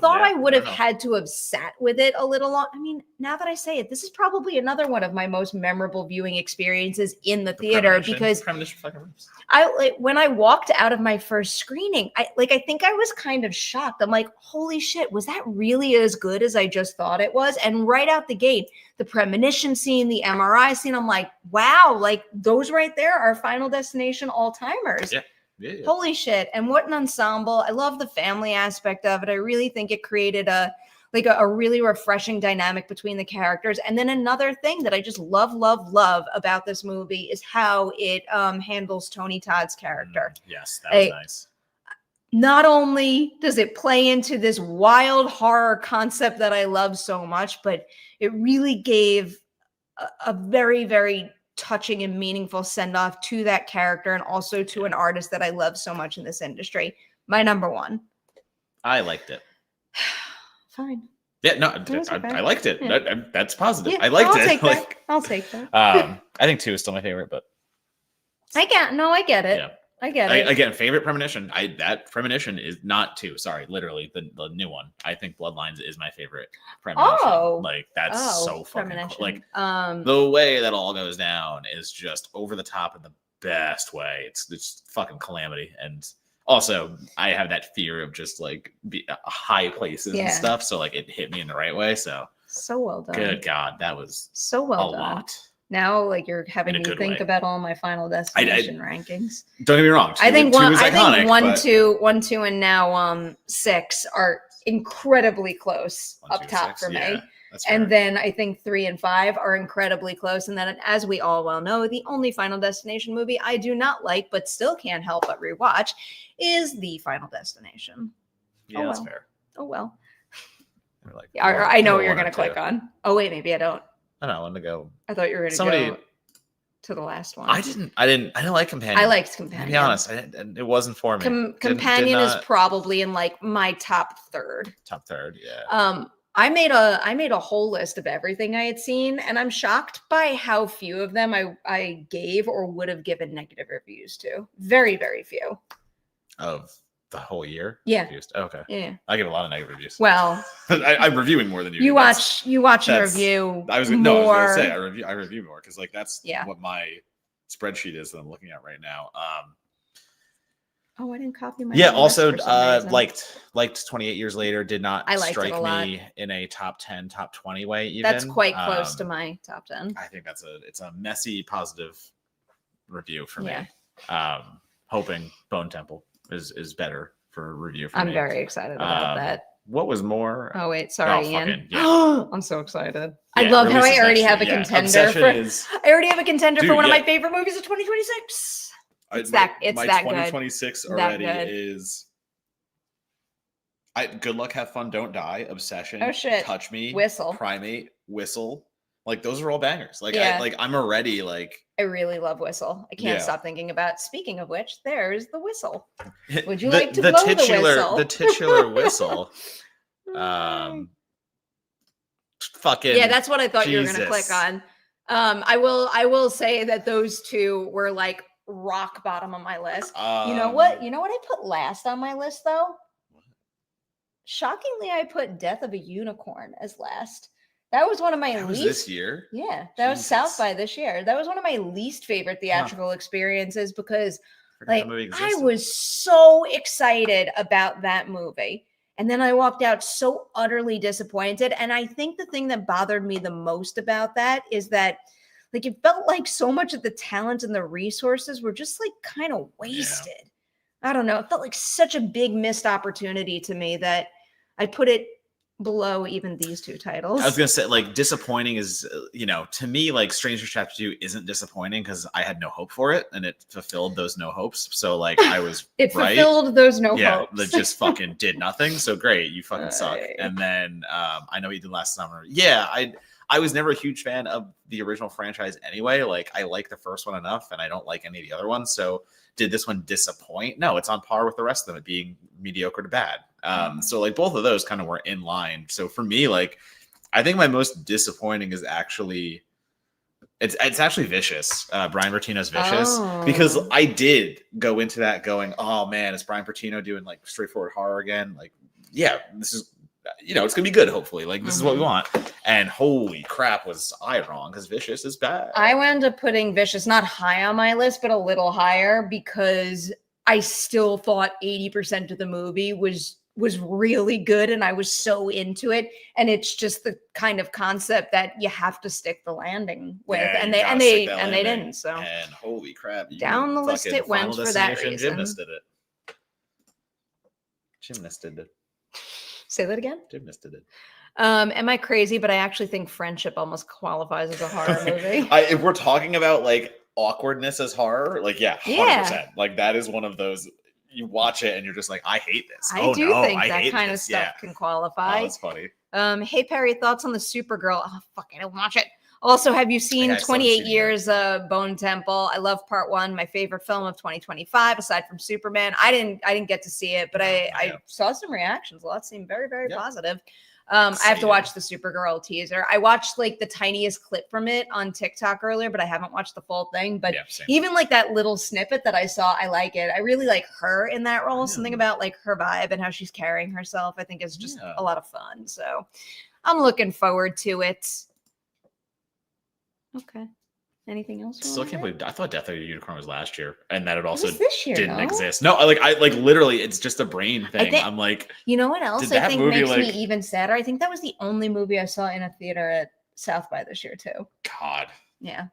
thought I would have had to have sat with it a little long. I mean, now that I say it, this is probably another one of my most memorable viewing experiences in the theater, because when I walked out of my first screening, I think I was kind of shocked. I'm like, holy shit, was that really as good as I just thought it was? And right out the gate, the premonition scene, the MRI scene, I'm like, wow, like those right there are Final Destination all-timers. Yeah. Yeah. Holy shit. And what an ensemble. I love the family aspect of it. I really think it created a really refreshing dynamic between the characters. And then another thing that I just love about this movie is how it handles Tony Todd's character. Yes, that was nice. Not only does it play into this wild horror concept that I love so much, but it really gave a very, very touching and meaningful send-off to that character, and also to an artist that I love so much in this industry. My number one. I liked it. Fine. Yeah, no, I liked it. Yeah. That's positive. Yeah, I liked it. I'll take that. I think 2 is still my favorite, but I get it. Yeah. I get it. Again, favorite premonition. That premonition is not 2. Sorry, literally the new one. I think Bloodlines is my favorite premonition. Oh, like that's so fucking cool. Like the the way that all goes down is just over the top in the best way. It's fucking calamity. And also, I have that fear of just like high places and stuff. So like it hit me in the right way. So well done. Good God, that was so well done. Lot. Now, like you're having me think way. about all my Final Destination rankings. Don't get me wrong. I think one, iconic, 1, 2, and now 6 are incredibly close 1, up 2, top 6. for Yeah, me. that's fair. And then I think 3 and 5 are incredibly close. And then, as we all well know, the only Final Destination movie I do not like, but still can't help but rewatch, is the Final Destination. Yeah, that's fair. Oh well. Like, I know what you're gonna click on. Oh wait, maybe I don't. I don't know. I wanted to go. I thought you were gonna go to the last one. I didn't like Companion. I liked Companion. To be honest, it wasn't for me. Companion is probably in like my top third. Top third, yeah. I made a whole list of everything I had seen, and I'm shocked by how few of them I gave or would have given negative reviews to. Very, very few. Of the whole year? Yeah. Okay. Yeah. I give a lot of negative reviews. Well, I'm reviewing more than you. You watch and review. I was gonna say I review more because like that's what my spreadsheet is that I'm looking at right now. Oh, I didn't copy my. Yeah. Also, liked 28 Years Later. Did not strike me in a top 10, top 20 way. Even that's quite close to my top 10. I think it's a messy positive review for me. Yeah. Hoping Bone Temple is better for review for me. I'm very excited about that. What was more? Oh wait, sorry, Ian. I'm so excited. Yeah, I love how I already have a contender for. I already have a contender for one of my favorite movies of 2026. It's that 2026 good. already is. Good Luck, Have Fun, Don't Die, Obsession, oh shit, Touch Me, Whistle, Primate, Whistle. Like those are all bangers. Like I'm already like. I really love Whistle. I can't stop thinking about. Speaking of which, there's the whistle. Would you like to blow the whistle? The titular whistle. Fucking. Yeah, that's what I thought you were gonna click on. I will say that those two were like rock bottom on my list. You know what? You know what I put last on my list though? Shockingly, I put Death of a Unicorn as last. That was one of my least. This year? Yeah, that was South by this year. That was one of my least favorite theatrical experiences because, like, I was so excited about that movie, and then I walked out so utterly disappointed. And I think the thing that bothered me the most about that is that, like, it felt like so much of the talent and the resources were just like kind of wasted. Yeah. I don't know. It felt like such a big missed opportunity to me that I put it below even these two titles. I was gonna say, like, disappointing is, to me, like, Stranger Chapter 2 isn't disappointing because I had no hope for it, and it fulfilled those no hopes. So, like, I was it right. fulfilled those no Yeah, hopes. that just fucking did nothing. So great, you fucking suck. And then I know what you did last summer. Yeah, I was never a huge fan of the original franchise anyway. Like, I like the first one enough, and I don't like any of the other ones. So did this one disappoint? No, it's on par with the rest of them, it being mediocre to bad. So like both of those kind of were in line. So for me, like, I think my most disappointing is actually it's actually Vicious. Brian Bertino's Vicious, because I did go into that going, oh man, is Brian Bertino doing like straightforward horror again? Like, yeah, this is, it's gonna be good. Hopefully, like this is what we want. And holy crap, was I wrong? Because Vicious is bad. I wound up putting Vicious not high on my list, but a little higher because I still thought 80% of the movie was really good, and I was so into it. And it's just the kind of concept that you have to stick the landing with, and they didn't. So and holy crap, down the list it went for that reason. Gymnast did it. Gymnast did it. Say that again. Gymnast did it. Am I crazy? But I actually think Friendship almost qualifies as a horror movie. If we're talking about like awkwardness as horror, like 100%. Like that is one of those. You watch it and you're just like, I hate this. I do think that kind of stuff can qualify. Oh, that's funny. Hey Perri, thoughts on the Supergirl? Oh fuck, I don't watch it. Also, have you seen 28 Years Bone Temple? I love part 1. My favorite film of 2025, aside from Superman. I didn't get to see it, but I saw some reactions. A lot seemed very, very positive. I have to watch the Supergirl teaser. I watched like the tiniest clip from it on TikTok earlier, but I haven't watched the full thing. But even like that little snippet that I saw, I like it. I really like her in that role. Something about like her vibe and how she's carrying herself, I think is just a lot of fun. So I'm looking forward to it. Okay. Anything else? Still can't believe. I thought Death of the Unicorn was last year, and that it also this year, didn't exist. No, I literally, it's just a brain thing. I'm like, you know what else I think makes me even sadder? I think that was the only movie I saw in a theater at South by this year too. God. Yeah.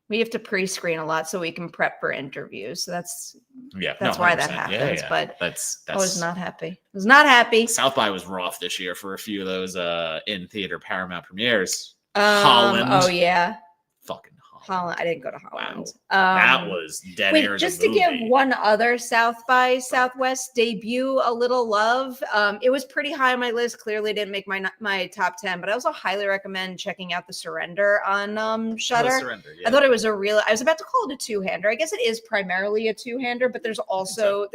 We have to pre-screen a lot so we can prep for interviews. So that's why that happens. Yeah. But that's I was not happy. I was not happy. South by was rough this year for a few of those in theater Paramount premieres. Holland. Oh yeah. Fucking Holland. I didn't go to Holland. Wow. That was dead air. Just to give one other South by Southwest debut a little love. It was pretty high on my list. Clearly didn't make my top 10, but I also highly recommend checking out The Surrender on Shudder. I thought it was I was about to call it a two-hander. I guess it is primarily a two-hander, but there's also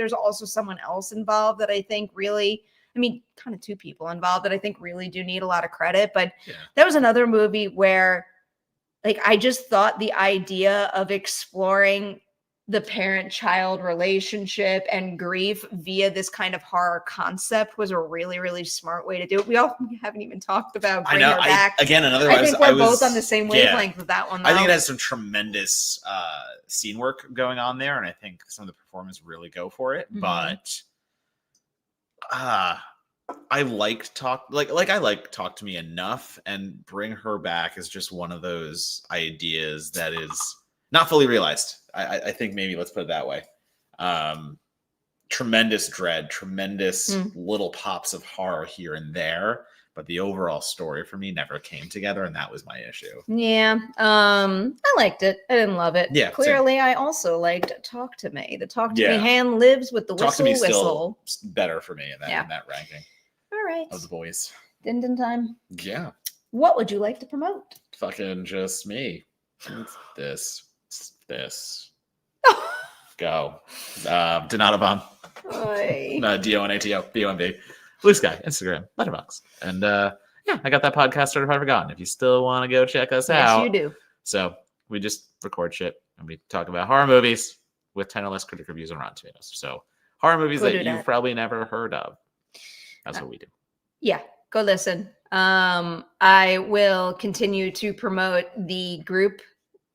someone else involved that I think really, kind of two people involved that I think really do need a lot of credit. But that was another movie where like, I just thought the idea of exploring the parent-child relationship and grief via this kind of horror concept was a really, really smart way to do it. We haven't even talked about Bring Her Back. I think we're both on the same wavelength with that one, though. I think it has some tremendous scene work going on there, and I think some of the performers really go for it. Mm-hmm. But I like Talk to Me Enough, and Bring Her Back is just one of those ideas that is not fully realized. I think maybe let's put it that way. Tremendous dread, tremendous little pops of horror here and there, but the overall story for me never came together, and that was my issue. Yeah, I liked it. I didn't love it. Yeah, clearly, same. I also liked Talk to Me. The Talk to Me hand lives with the Talk whistle. To Me still better for me in that ranking. All right. Of the boys. Din time. Yeah. What would you like to promote? Fucking just me. This. Go. Donato Bomb. DONATO. BOMB. Blue Sky. Instagram. Letterboxd. And I got that podcast Certified Forgotten. If you still want to go check us out. Yes, you do. So we just record shit and we talk about horror movies with 10 or less critic reviews on Rotten Tomatoes. So horror movies that you've probably never heard of. That's what we do. Yeah, go listen. I will continue to promote the group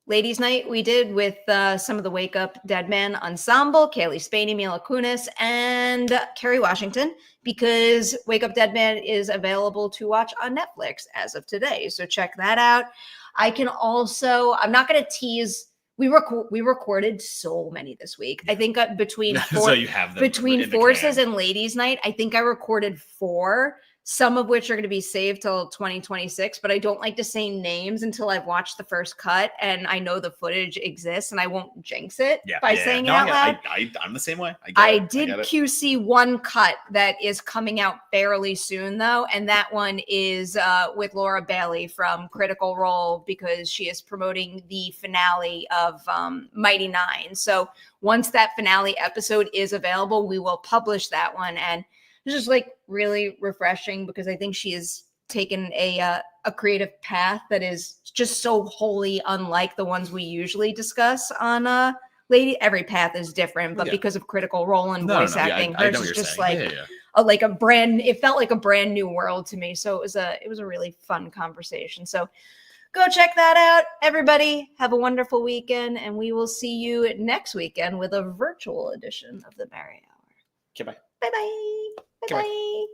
Ladies Night we did with some of the Wake Up Dead Man ensemble, Kaylee Spaney, Mila Kunis, and Kerry Washington, because Wake Up Dead Man is available to watch on Netflix as of today. So check that out. I'm not going to tease. We recorded so many this week. I think between so you have them between Forces and Ladies Night, I think I recorded 4. some of which are going to be saved till 2026, but I don't like to say names until I've watched the first cut and I know the footage exists, and I won't jinx it by saying it out loud. I'm the same way. I did QC one cut that is coming out fairly soon, though, and that one is with Laura Bailey from Critical Role, because she is promoting the finale of Mighty Nine. So once that finale episode is available, we will publish that one, and it's just like really refreshing because I think she has taken a creative path that is just so wholly unlike the ones we usually discuss on Lady. Every path is different, but because of Critical Role and voice acting, hers is just like a brand. It felt like a brand new world to me. So it was a really fun conversation. So go check that out, everybody. Have a wonderful weekend, and we will see you next weekend with a virtual edition of the Merri Hour. Okay, bye. Bye bye. Bye bye.